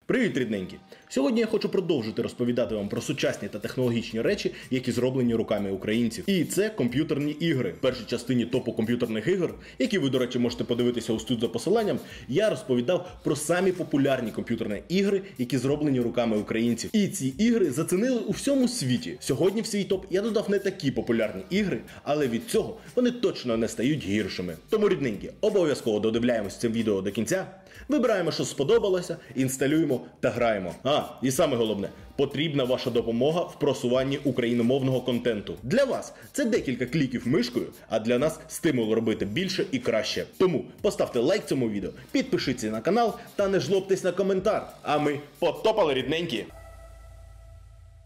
Привіт, рідненькі! Сьогодні я хочу продовжити розповідати вам про сучасні та технологічні речі, які зроблені руками українців. І це комп'ютерні ігри. В першій частині топу комп'ютерних ігор, які ви, до речі, можете подивитися ось тут за посиланням, я розповідав про самі популярні комп'ютерні ігри, які зроблені руками українців. І ці ігри зацінили у всьому світі. Сьогодні в свій топ я додав не такі популярні ігри, але від цього вони точно не стають гіршими. Тому, рідненькі, обов'язково додивляємось це відео до кінця, вибираємо, що сподобалося, інсталюємо та граємо. І саме головне, потрібна ваша допомога в просуванні україномовного контенту. Для вас це декілька кліків мишкою, а для нас стимул робити більше і краще. Тому поставте лайк цьому відео, підпишіться на канал та не жлобтесь на коментар. А ми потопали, рідненькі!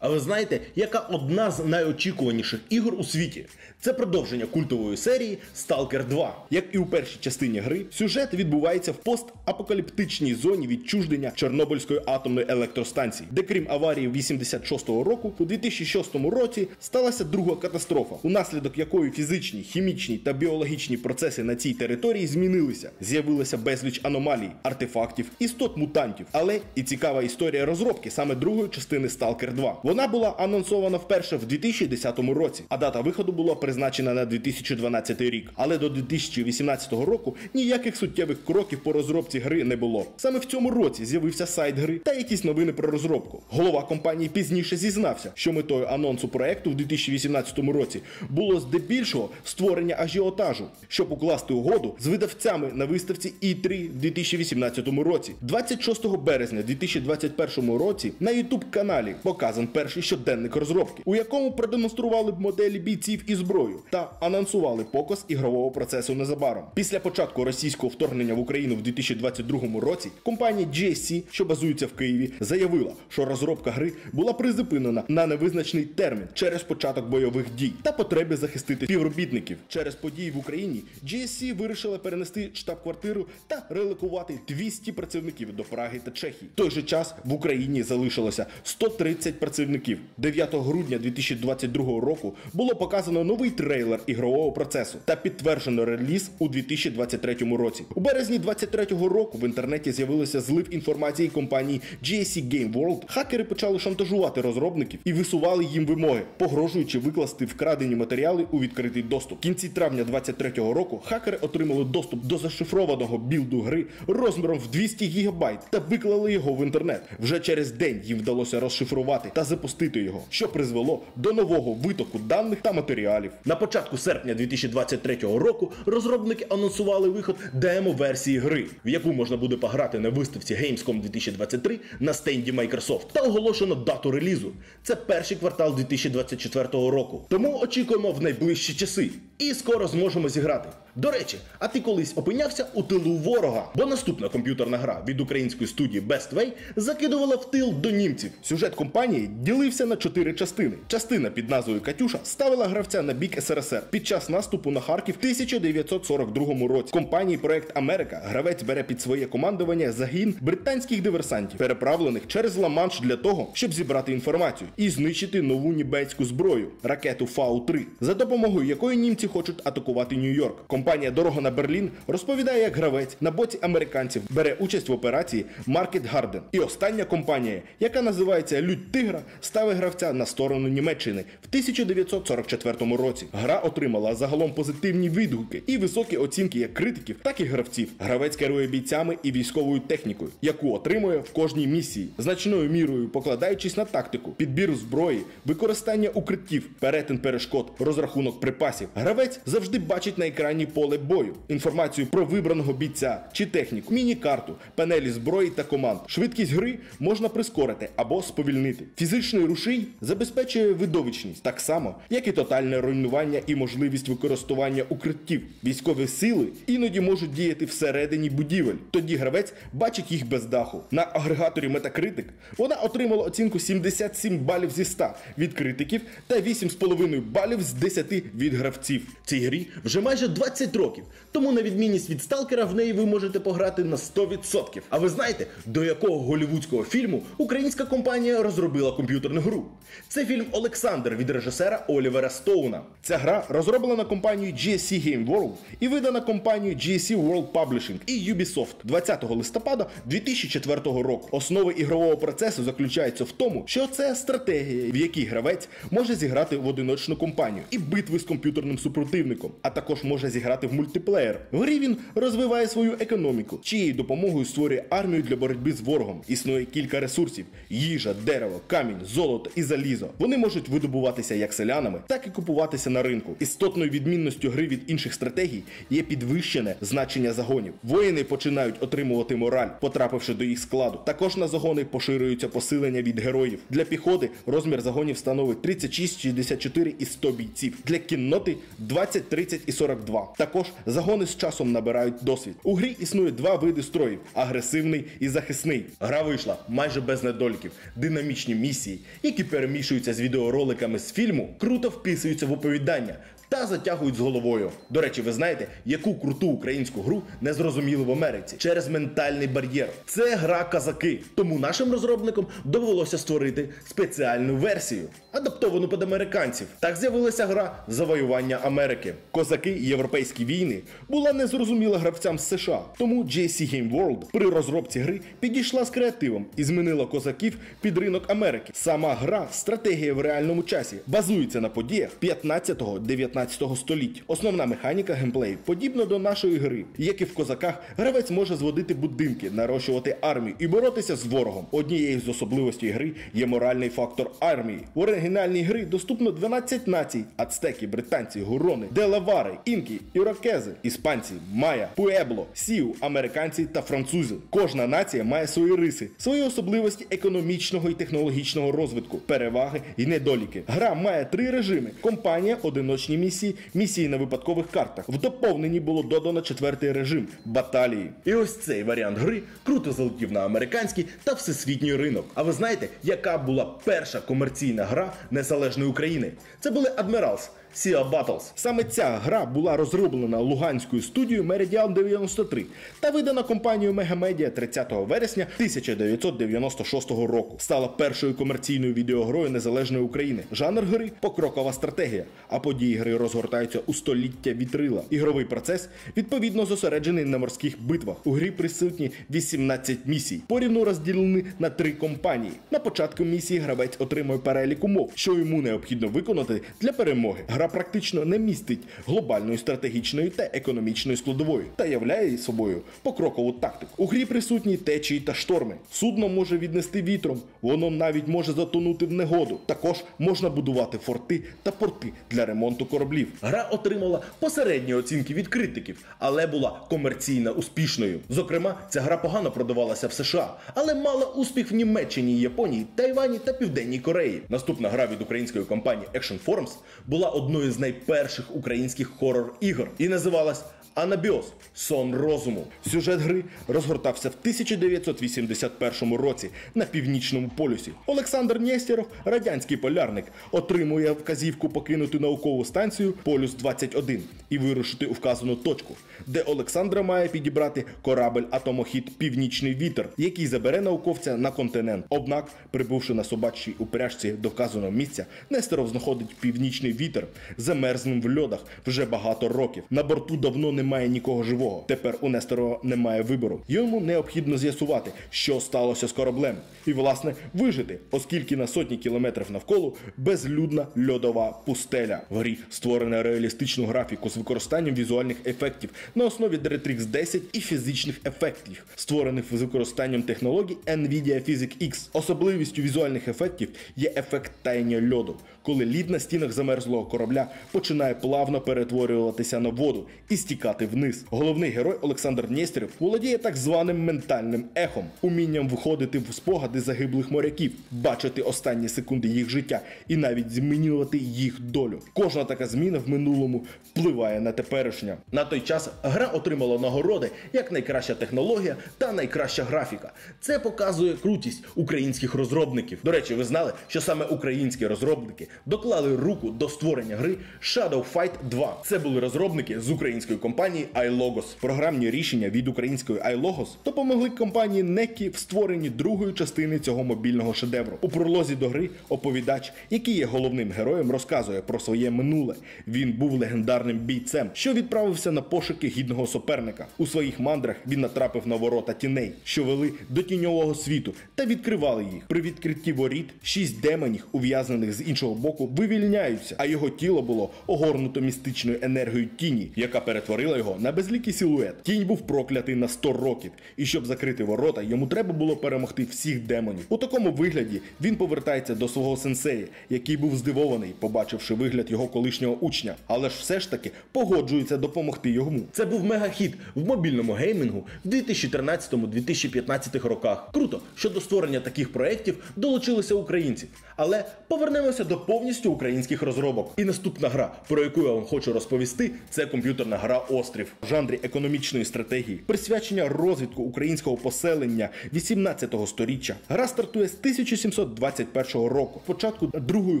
А ви знаєте, яка одна з найочікуваніших ігор у світі? Це продовження культової серії Stalker 2. Як і у першій частині гри, сюжет відбувається в постапокаліптичній зоні відчуження Чорнобильської атомної електростанції, де крім аварії 86-го року, у 2006 році сталася друга катастрофа, унаслідок якої фізичні, хімічні та біологічні процеси на цій території змінилися. З'явилося безліч аномалій, артефактів, істот-мутантів. Але і цікава історія розробки саме другої частини Stalker 2. Вона була анонсована вперше в 2010 році, а дата виходу була призначена на 2012 рік. Але до 2018 року ніяких суттєвих кроків по розробці гри не було. Саме в цьому році з'явився сайт гри та якісь новини про розробку. Голова компанії пізніше зізнався, що метою анонсу проекту в 2018 році було здебільшого створення ажіотажу, щоб укласти угоду з видавцями на виставці E3 в 2018 році. 26 березня 2021 році на YouTube-каналі показан перший щоденник розробки, у якому продемонстрували моделі бійців і зброю та анонсували показ ігрового процесу незабаром. Після початку російського вторгнення в Україну в 2022 році компанія GSC, що базується в Києві, заявила, що розробка гри була призупинена на невизначений термін через початок бойових дій та потреби захистити співробітників. Через події в Україні GSC вирішила перенести штаб-квартиру та релокувати 200 працівників до Праги та Чехії. В той же час в Україні залишилося 130 працівників. 9 грудня 2022 року було показано новий трейлер ігрового процесу та підтверджено реліз у 2023 році. У березні 2023 року в інтернеті з'явився злив інформації компанії GSC Game World. Хакери почали шантажувати розробників і висували їм вимоги, погрожуючи викласти вкрадені матеріали у відкритий доступ. В кінці травня 2023 року хакери отримали доступ до зашифрованого білду гри розміром в 200 ГБ та виклали його в інтернет. Вже через день їм вдалося розшифрувати та запустити його, що призвело до нового витоку даних та матеріалів. На початку серпня 2023 року розробники анонсували виход демо-версії гри, в яку можна буде пограти на виставці Gamescom 2023 на стенді Microsoft, та оголошено дату релізу. Це перший квартал 2024 року. Тому очікуємо в найближчі часи. І скоро зможемо зіграти. До речі, а ти колись опинявся у тилу ворога? Бо наступна комп'ютерна гра від української студії Best Way закидувала в тил до німців. Сюжет компанії ділився на 4 частини. Частина під назвою «Катюша» ставила гравця на бік СРСР під час наступу на Харків в 1942 році. В компанії «Проект Америка» гравець бере під своє командування загін британських диверсантів, переправлених через Ла-Манш для того, щоб зібрати інформацію і знищити нову німецьку зброю – ракету Фау-3, за допомогою якої німці хочуть атакувати Нью-Йорк. Компанія «Дорога на Берлін» розповідає, як гравець на боці американців бере участь в операції Маркет Гарден. І остання компанія, яка називається «Людь Тигра», ставить гравця на сторону Німеччини в 1944 році. Гра отримала загалом позитивні відгуки і високі оцінки як критиків, так і гравців. Гравець керує бійцями і військовою технікою, яку отримує в кожній місії, значною мірою покладаючись на тактику, підбір зброї, використання укриттів, перетин перешкод, розрахунок припасів. Гравець завжди бачить на екрані поле бою, інформацію про вибраного бійця чи техніку, міні-карту, панелі зброї та команд. Швидкість гри можна прискорити або сповільнити. Фізичний рушій забезпечує видовищність, так само, як і тотальне руйнування і можливість використання укриттів. Військові сили іноді можуть діяти всередині будівель, тоді гравець бачить їх без даху. На агрегаторі Metacritic вона отримала оцінку 77 балів зі 100 від критиків та 8,5 балів з 10 від гравців. В цій грі вже майже 20 20 років. Тому на відмінність від Сталкера в неї ви можете пограти на 100%. А ви знаєте, до якого голлівудського фільму українська компанія розробила комп'ютерну гру? Це фільм «Олександр» від режисера Олівера Стоуна. Ця гра розроблена компанією GSC Game World і видана компанією GSC World Publishing і Ubisoft 20 листопада 2004 року. Основа ігрового процесу заключається в тому, що це стратегія, в якій гравець може зіграти в одиночну кампанію і битви з комп'ютерним супротивником, а також може зіграти в мультиплеєр. В грі він розвиває свою економіку, чиєю допомогою створює армію для боротьби з ворогом. Існує кілька ресурсів – їжа, дерево, камінь, золото і залізо. Вони можуть видобуватися як селянами, так і купуватися на ринку. Істотною відмінністю гри від інших стратегій є підвищене значення загонів. Воїни починають отримувати мораль, потрапивши до їх складу. Також на загони поширюються посилення від героїв. Для піхоти розмір загонів становить 36, 64 і 100 бійців. Для кінноти 20, 30 і 42. Також загони з часом набирають досвід. У грі існує два види строїв – агресивний і захисний. Гра вийшла майже без недоліків. Динамічні місії, які перемішуються з відеороликами з фільму, круто вписуються в оповідання та затягують з головою. До речі, ви знаєте, яку круту українську гру не зрозуміли в Америці? Через ментальний бар'єр. Це гра «Козаки». Тому нашим розробникам довелося створити спеціальну версію, адаптовану під американців. Так з'явилася гра «Завоювання Америки». «Козаки. Європейські війни» була незрозуміла гравцям з США. Тому GSC Game World при розробці гри підійшла з креативом і змінила козаків під ринок Америки. Сама гра «Стратегія в реальному часі» базується на подіях 15-19 століття. Основна механіка геймплею подібна до нашої гри. Як і в «Козаках», гравець може зводити будинки, нарощувати армію і боротися з ворогом. Однією з особливостей гри є моральний фактор армії. В оригінальній грі доступно 12 націй – ацтеки, британці, гурони, делавари, інки, ірокези, іспанці, майя, пуебло, сіу, американці та французи. Кожна нація має свої риси, свої особливості економічного і технологічного розвитку, переваги і недоліки. Гра має 3 режими – компанія, одиночні місії на випадкових картах. В доповненні було додано 4-й режим – баталії. І ось цей варіант гри круто залетів на американський та всесвітній ринок. А ви знаєте, яка була перша комерційна гра незалежної України? Це були Admirals – Sea Battles. Саме ця гра була розроблена луганською студією Meridian 93 та видана компанією Megamedia 30 вересня 1996 року. Стала першою комерційною відеогрою незалежної України. Жанр гри – покрокова стратегія, а події гри розгортаються у століття вітрила. Ігровий процес відповідно зосереджений на морських битвах. У грі присутні 18 місій, порівну розділені на 3 кампанії. На початку місії гравець отримує перелік умов, що йому необхідно виконати для перемоги. Гра практично не містить глобальної стратегічної та економічної складової та являє собою покрокову тактику. У грі присутні течії та шторми. Судно може віднести вітром, воно навіть може затонути в негоду. Також можна будувати форти та порти для ремонту кораблів. Гра отримала посередні оцінки від критиків, але була комерційно успішною. Зокрема, ця гра погано продавалася в США, але мала успіх в Німеччині, Японії, Тайвані та Південній Кореї. Наступна гра від української компанії Action Forums була одною з найперших українських хорор-ігор і називалась «Анабіоз. Сон розуму». Сюжет гри розгортався в 1981 році на Північному полюсі. Олександр Нєстєров, радянський полярник, отримує вказівку покинути наукову станцію Полюс-21 і вирушити у вказану точку, де Олександра має підібрати корабель-атомохід «Північний вітер», який забере науковця на континент. Однак, прибувши на собачій упряжці до вказаного місця, Нестеров знаходить «Північний вітер» замерзним в льодах вже багато років. На борту давно немає нікого живого. Тепер у Нестерова немає вибору. Йому необхідно з'ясувати, що сталося з кораблем. І, власне, вижити, оскільки на сотні кілометрів навколо безлюдна льодова пустеля. В грі створено реалістичну графіку з використанням візуальних ефектів на основі DirectX 10 і фізичних ефектів, створених з використанням технологій NVIDIA PhysX X. Особливістю візуальних ефектів є ефект таяння льоду, коли лід на стінах замерзлого корабля починає плавно перетворюватися на воду і стікати спускати вниз. Головний герой Олександр Нєстєров володіє так званим ментальним ехом, умінням виходити в спогади загиблих моряків, бачити останні секунди їх життя і навіть змінювати їх долю. Кожна така зміна в минулому впливає на теперішнє. На той час гра отримала нагороди як найкраща технологія та найкраща графіка. Це показує крутість українських розробників. До речі, ви знали, що саме українські розробники доклали руку до створення гри Shadow Fight 2. Це були розробники з української компанії iLogos. Програмні рішення від української iLogos допомогли компанії NECI в створенні другої частини цього мобільного шедевру. У пролозі до гри оповідач, який є головним героєм, розказує про своє минуле. Він був легендарним бійцем, що відправився на пошуки гідного суперника. У своїх мандрах він натрапив на ворота тіней, що вели до тіньового світу, та відкривали їх. При відкритті воріт 6 демонів, ув'язнених з іншого боку, вивільняються, а його тіло було огорнуто містичною енергією тіні, яка перетворила його на безликий силует. Тінь був проклятий на 100 років, і щоб закрити ворота, йому треба було перемогти всіх демонів. У такому вигляді він повертається до свого сенсея, який був здивований, побачивши вигляд його колишнього учня, але ж все ж таки погоджується допомогти йому. Це був мегахіт в мобільному геймінгу в 2013-2015 роках. Круто, що до створення таких проєктів долучилися українці. Але повернемося до повністю українських розробок. І наступна гра, про яку я вам хочу розповісти, це комп'ютерна гра «Острів» в жанрі економічної стратегії, присвячення розвитку українського поселення 18-го сторіччя. Гра стартує з 1721 року, початку другої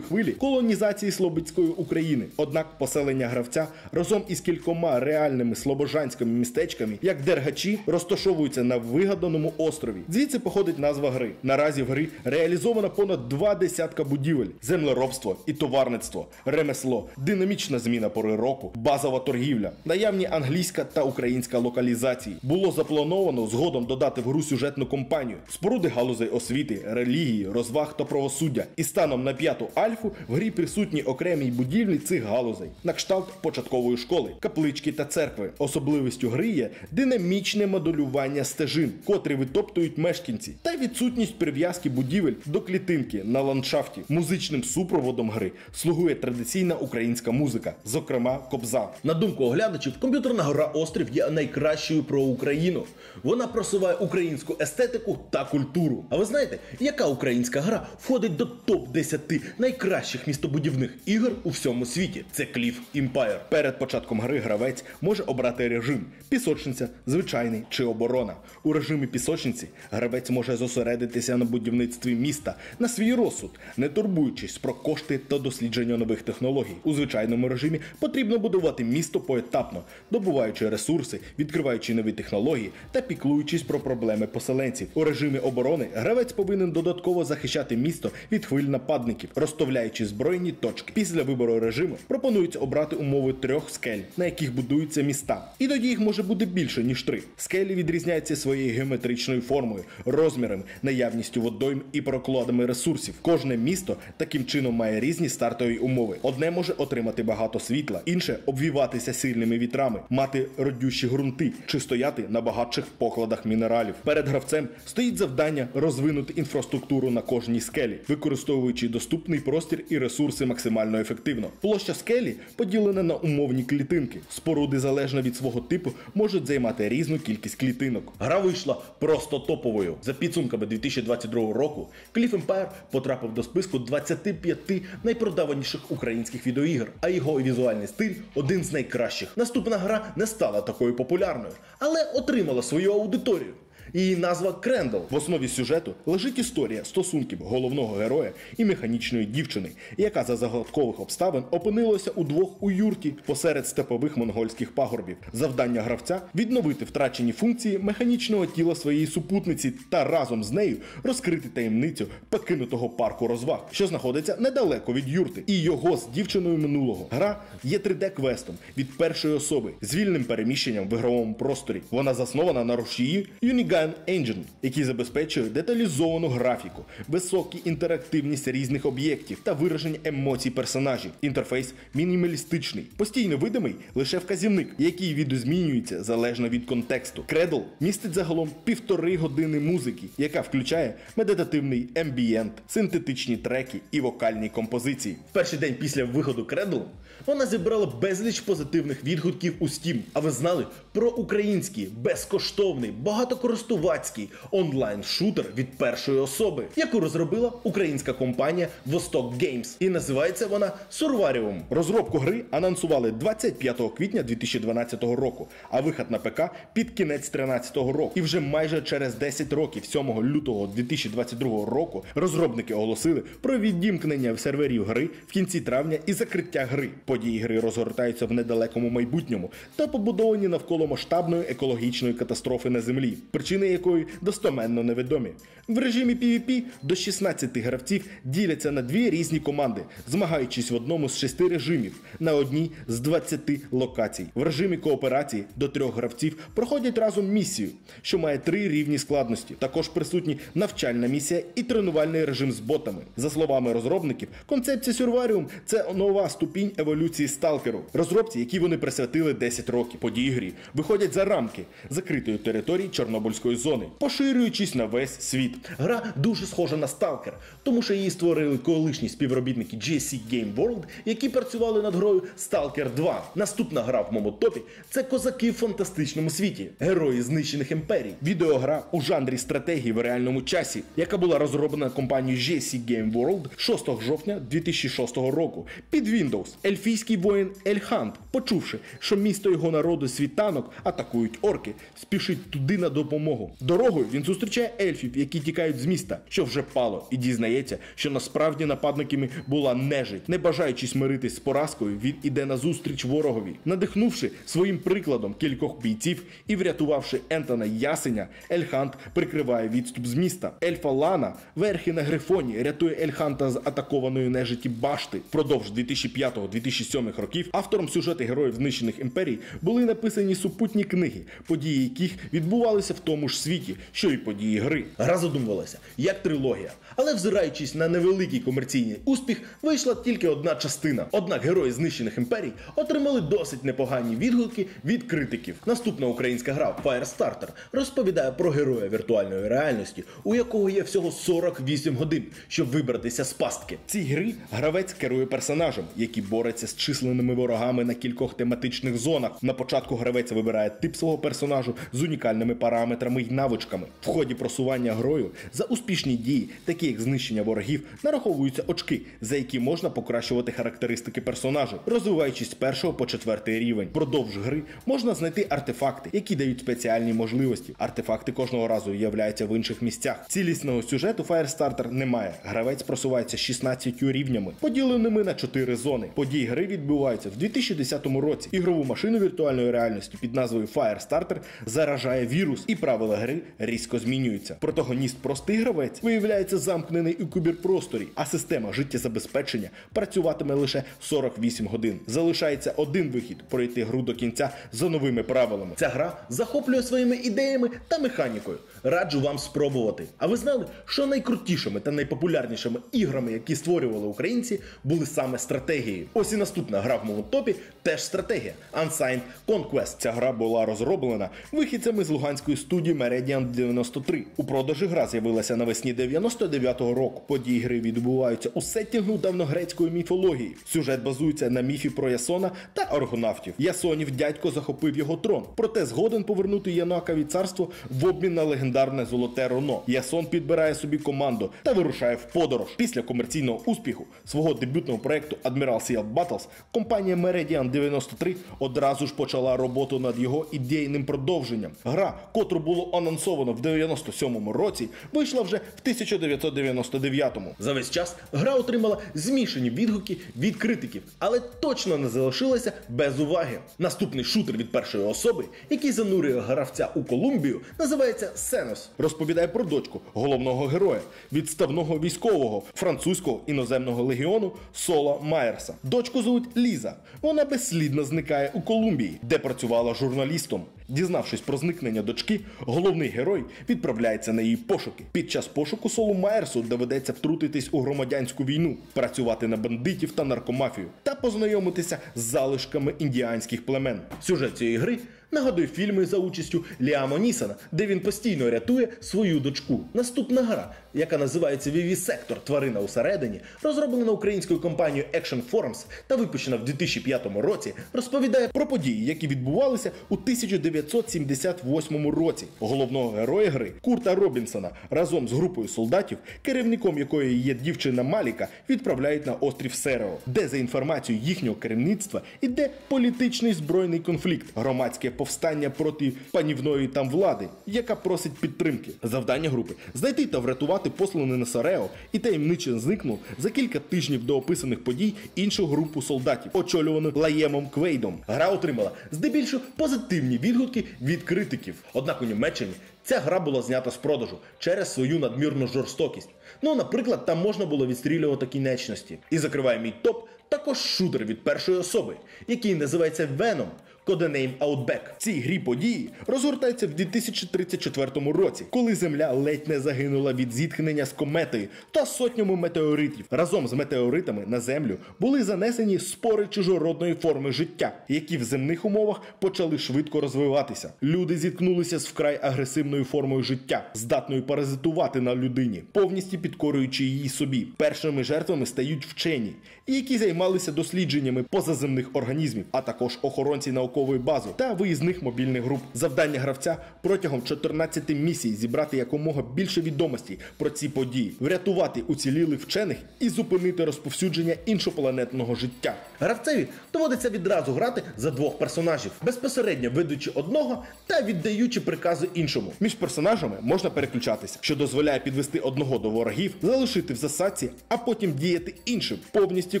хвилі колонізації Слобідської України. Однак поселення гравця разом із кількома реальними слобожанськими містечками, як Дергачі, розташовуються на вигаданому острові. Звідси походить назва гри. Наразі в грі реалізовано понад 20 будівель, землеробство і товарництво, ремесло, динамічна зміна пори року, базова торгівля, наявні англійська та українська локалізації. Було заплановано згодом додати в гру сюжетну кампанію, споруди галузей освіти, релігії, розваг та правосуддя. І станом на 5-ту альфу в грі присутні окремі будівлі цих галузей, на кшталт початкової школи, каплички та церкви. Особливістю гри є динамічне моделювання стежин, котрі витоптують мешканці, та відсутність прив'язки будівель до клітинки на ландшафті. Музичним супроводом гри слугує традиційна українська музика, зокрема кобза. На думку оглядачів, комп'ютерна гра «Острів» є найкращою про Україну. Вона просуває українську естетику та культуру. А ви знаєте, яка українська гра входить до топ-10 найкращих містобудівних ігор у всьому світі? Це Cliff Empire. Перед початком гри гравець може обрати режим – пісочниця, звичайний чи оборона. У режимі пісочниці гравець може зосередитися на будівництві міста на свій розсуд, не турбуючись про кошти та дослідження нових технологій. У звичайному режимі потрібно будувати місто поетапно, добуваючи ресурси, відкриваючи нові технології та піклуючись про проблеми поселенців. У режимі оборони гравець повинен додатково захищати місто від хвиль нападників, розставляючи збройні точки. Після вибору режиму пропонується обрати умови 3 скель, на яких будуються міста. Іноді їх може бути більше, ніж 3. Скелі відрізняються своєю геометричною формою, розмірами, наявністю водойм і прокладами ресурсів. Кожне місто таким чином має різні стартові умови. Одне може отримати багато світла, інше обвіватися сильними вітрами, мати родючі ґрунти чи стояти на багатших покладах мінералів. Перед гравцем стоїть завдання розвинути інфраструктуру на кожній скелі, використовуючи доступний простір і ресурси максимально ефективно. Площа скелі поділена на умовні клітинки. Споруди, залежно від свого типу, можуть займати різну кількість клітинок. Гра вийшла просто топовою. За підсумками 2022 року, Cliff Empire потрапив до списку 25 найпродаваніших українських відеоігр, а його візуальний стиль один з найкращих. Наступна гра не стала такою популярною, але отримала свою аудиторію. Її назва Крендл. В основі сюжету лежить історія стосунків головного героя і механічної дівчини, яка за загадкових обставин опинилася удвох у юрті посеред степових монгольських пагорбів. Завдання гравця – відновити втрачені функції механічного тіла своєї супутниці та разом з нею розкрити таємницю покинутого парку розваг, що знаходиться недалеко від юрти, і його з дівчиною минулого. Гра є 3D-квестом від першої особи з вільним переміщенням в ігровому просторі. Вона заснована на рушії Unigine Cyan Engine, який забезпечує деталізовану графіку, високу інтерактивність різних об'єктів та вираження емоцій персонажів. Інтерфейс мінімалістичний, постійно видимий лише вказівник, який відозмінюється залежно від контексту. Cradle містить загалом 1,5 години музики, яка включає медитативний ембієнт, синтетичні треки і вокальні композиції. В перший день після виходу Cradle вона зібрала безліч позитивних відгуків у Steam. А ви знали про український, безкоштовний, багатокористувацький онлайн-шутер від першої особи, яку розробила українська компанія Vostok Games. І називається вона Survarium. Розробку гри анонсували 25 квітня 2012 року, а вихід на ПК під кінець 2013 року. І вже майже через 10 років, 7 лютого 2022 року, розробники оголосили про відімкнення серверів гри в кінці травня і закриття гри. Події гри розгортаються в недалекому майбутньому та побудовані навколо масштабної екологічної катастрофи на Землі, причини якої достоменно невідомі. В режимі PvP до 16 гравців діляться на 2 різні команди, змагаючись в одному з 6 режимів на одній з 20 локацій. В режимі кооперації до 3 гравців проходять разом місію, що має 3 рівні складності. Також присутні навчальна місія і тренувальний режим з ботами. За словами розробників, концепція Survarium – це нова ступінь еволюції сталкеру, розробці, які вони присвятили 10 років. Події грі виходять за рамки закритої території Чорнобильської зони, поширюючись на весь світ. Гра дуже схожа на Stalker, тому що її створили колишні співробітники GSC Game World, які працювали над грою Stalker 2. Наступна гра в моєму топі – це козаки в фантастичному світі, герої знищених імперій. Відеогра у жанрі стратегії в реальному часі, яка була розроблена компанією GSC Game World 6 жовтня 2006 року під Windows. Ельфійський воїн Ельхант, почувши, що місто його народу світанок атакують орки, спішить туди на допомогу. Дорогою він зустрічає ельфів, які тікають з міста, що вже пало, і дізнається, що насправді нападниками була нежить. Не бажаючи смиритись з поразкою, він іде назустріч ворогові. Надихнувши своїм прикладом кількох бійців і врятувавши Ентона Ясеня, Ельхант прикриває відступ з міста. Ельфа Лана, верхи на грифоні, рятує Ельханта з атакованої нежиті башти. Впродовж 2005-2007 років автором сюжету героїв знищених імперій були написані супутні книги, події яких відбувалися в тому ж світі, що і події гри. Гра задумувалася як трилогія, але взираючись на невеликий комерційний успіх, вийшла тільки одна частина. Однак герої знищених імперій отримали досить непогані відгуки від критиків. Наступна українська гра Firestarter розповідає про героя віртуальної реальності, у якого є всього 48 годин, щоб вибратися з пастки. В цій грі гравець керує персонажем, який бореться з численними ворогами на кількох тематичних зонах. На початку гравець вибирає тип свого персонажу з унікальними параметрами й навичками. В ході просування грою за успішні дії, такі як знищення ворогів, нараховуються очки, за які можна покращувати характеристики персонажа, розвиваючись з 1 по 4 рівень. Впродовж гри можна знайти артефакти, які дають спеціальні можливості. Артефакти кожного разу з'являються в інших місцях. Цілісного сюжету Firestarter немає. Гравець просувається 16 рівнями, поділеними на 4 зони. Події гри відбуваються в 2010 році. Ігрову машину віртуальної реальності під назвою Firestarter заражає вірус, і правила гри різко змінюються. Протагоніст простий гравець виявляється замкнений у кіберпросторі, а система життєзабезпечення працюватиме лише 48 годин. Залишається один вихід – пройти гру до кінця за новими правилами. Ця гра захоплює своїми ідеями та механікою. Раджу вам спробувати. А ви знали, що найкрутішими та найпопулярнішими іграми, які створювали українці, були саме стратегії? Ось і наступна гра в моєму топі – теж стратегія – Unsigned Conquest. Ця гра була розроблена вихідцями з луганської студії Meridian 93. У продажі гра з'явилася навесні 99-го року. Події гри відбуваються у сеттінгу давньогрецької міфології. Сюжет базується на міфі про Ясона та аргонавтів. Ясонів дядько захопив його трон, проте згоден повернути Янакові царство в обмін на легендарне золоте руно. Ясон підбирає собі команду та вирушає в подорож. Після комерційного успіху свого дебютного проекту Admiral Seal Battles компанія Meridian 93 одразу ж почала роботу над його ідейним продовженням. Гра, котру було анонсовано в 97-му році, вийшла вже в 1999-му. За весь час гра отримала змішані відгуки від критиків, але точно не залишилася без уваги. Наступний шутер від першої особи, який занурює гравця у Колумбію, називається Senos. Розповідає про дочку головного героя, відставного військового французького іноземного легіону Сола Майерса. Дочку звуть Ліза. Вона безслідно зникає у Колумбії, де працювала журналістом. Дізнавшись про зникнення дочки, головний герой відправляється на її пошуки. Під час пошуку Солу Майерсу доведеться втрутитись у громадянську війну, працювати на бандитів та наркомафію та познайомитися з залишками індіанських племен. Сюжет цієї гри нагадує фільми за участю Ліама Нісона, де він постійно рятує свою дочку. Наступна гра, яка називається Vivisector – Тварина усередині, розроблена українською компанією Action Forums та випущена в 2005 році, розповідає про події, які відбувалися у 1978 році. Головного героя гри Курта Робінсона разом з групою солдатів, керівником якої є дівчина Маліка, відправляють на острів Серео, де за інформацією їхнього керівництва іде політичний збройний конфлікт, громадське повстання проти панівної там влади, яка просить підтримки. Завдання групи – знайти та врятувати посланий на Серео і таємниче зникнув за кілька тижнів до описаних подій іншу групу солдатів, очолювану Лаємом Квейдом. Гра отримала здебільшого позитивні відгуки від критиків. Однак у Німеччині ця гра була знята з продажу через свою надмірну жорстокість. Наприклад, там можна було відстрілювати кінечності. І закриває мій топ також шутер від першої особи, який називається Venom – Codename Outback. В цій грі події розгортаються в 2034 році, коли Земля ледь не загинула від зіткнення з кометою та сотнями метеоритів. Разом з метеоритами на Землю були занесені спори чужородної форми життя, які в земних умовах почали швидко розвиватися. Люди зіткнулися з вкрай агресивною формою життя, здатною паразитувати на людині, повністю підкорюючи її собі. Першими жертвами стають вчені, які займалися дослідженнями позаземних організмів, а також охоронці наукової бази та виїзних мобільних груп. Завдання гравця протягом 14 місій зібрати якомога більше відомостей про ці події, врятувати уцілілих вчених і зупинити розповсюдження іншопланетного життя. Гравцеві доводиться відразу грати за двох персонажів, безпосередньо ведучи одного та віддаючи прикази іншому. Між персонажами можна переключатися, що дозволяє підвести одного до ворогів, залишити в засадці, а потім діяти іншим, повністю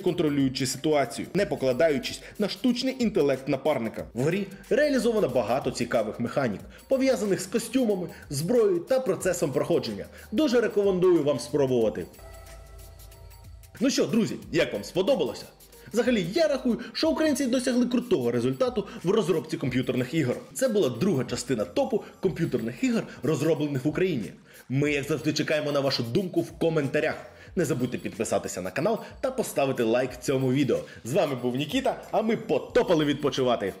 контролюючи ситуацію, не покладаючись на штучний інтелект напарника. В грі реалізовано багато цікавих механік, пов'язаних з костюмами, зброєю та процесом проходження. Дуже рекомендую вам спробувати. Ну що, друзі, як вам сподобалося? Взагалі, я рахую, що українці досягли крутого результату в розробці комп'ютерних ігор. Це була друга частина топу комп'ютерних ігор, розроблених в Україні. Ми, як завжди, чекаємо на вашу думку в коментарях. Не забудьте підписатися на канал та поставити лайк цьому відео. З вами був Нікіта, а ми потопали відпочивати.